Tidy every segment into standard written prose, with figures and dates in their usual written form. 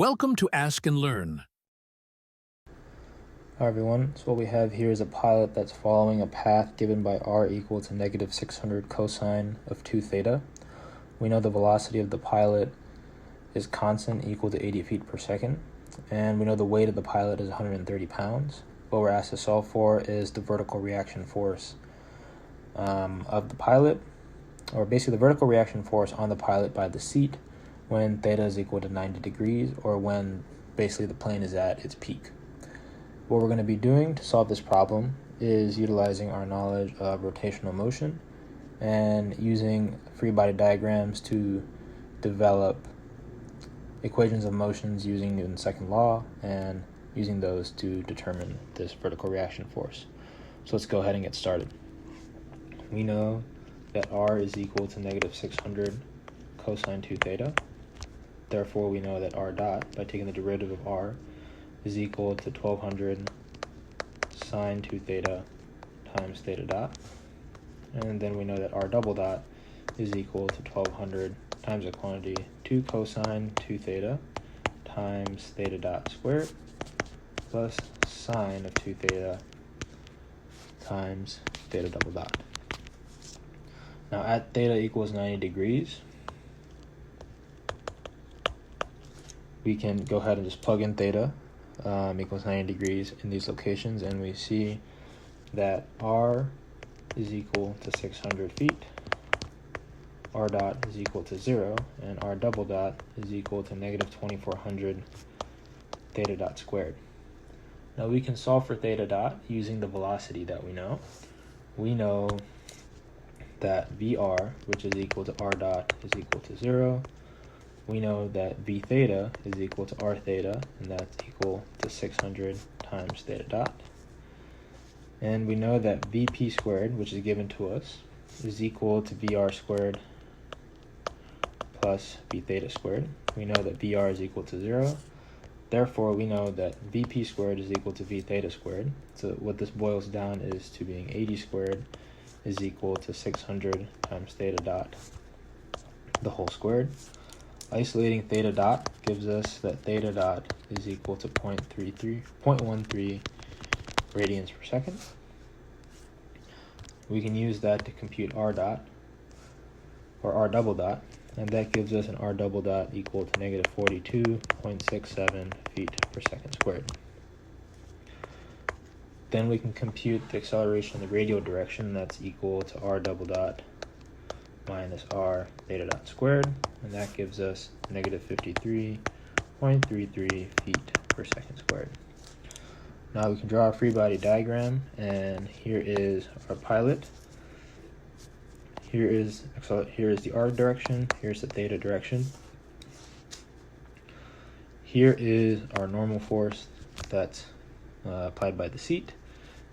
Welcome to Ask and Learn. Hi everyone, so what we have here is a pilot that's following a path given by r equal to negative 600 cosine of 2 theta. We know the velocity of the pilot is constant, equal to 80 feet per second, and we know the weight of the pilot is 130 pounds. What we're asked to solve for is the vertical reaction force of the pilot, or basically the vertical reaction force on the pilot by the seat when theta is equal to 90 degrees, or when basically the plane is at its peak. What we're going to be doing to solve this problem is utilizing our knowledge of rotational motion and using free body diagrams to develop equations of motions using Newton's second law and using those to determine this vertical reaction force. So let's go ahead and get started. We know that r is equal to negative 600 cosine 2 theta. Therefore, we know that r dot, by taking the derivative of r, is equal to 1200 sine 2 theta times theta dot. And then we know that r double dot is equal to 1200 times the quantity 2 cosine 2 theta times theta dot squared plus sine of 2 theta times theta double dot. Now at theta equals 90 degrees, we can go ahead and just plug in theta equals 90 degrees in these locations, and we see that r is equal to 600 feet, r dot is equal to 0, and r double dot is equal to negative 2400 theta dot squared. Now we can solve for theta dot using the velocity that we know. We know that Vr, which is equal to r dot, is equal to 0. We know that v theta is equal to r theta, and that's equal to 600 times theta dot. And we know that vp squared, which is given to us, is equal to vr squared plus v theta squared. We know that vr is equal to 0. Therefore, we know that vp squared is equal to v theta squared. So what this boils down is to being 80 squared is equal to 600 times theta dot, the whole squared. Isolating theta dot gives us that theta dot is equal to 0.13 radians per second. We can use that to compute r dot, or r double dot, and that gives us an r double dot equal to negative 42.67 feet per second squared. Then we can compute the acceleration in the radial direction. That's equal to r double dot minus r theta dot squared, and that gives us negative 53.33 feet per second squared. Now we can draw a free body diagram, and here is our pilot. Here is the r direction, here's the theta direction. Here is our normal force that's applied by the seat,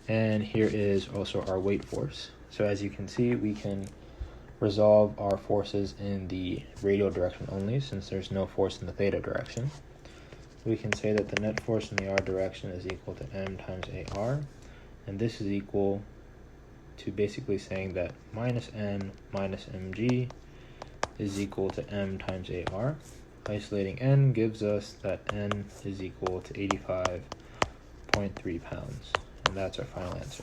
and here is also our weight force. So as you can see, we can resolve our forces in the radial direction only, since there's no force in the theta direction. We can say that the net force in the r direction is equal to m times ar, and this is equal to basically saying that minus n minus mg is equal to m times ar. Isolating n gives us that n is equal to 85.3 pounds, and that's our final answer.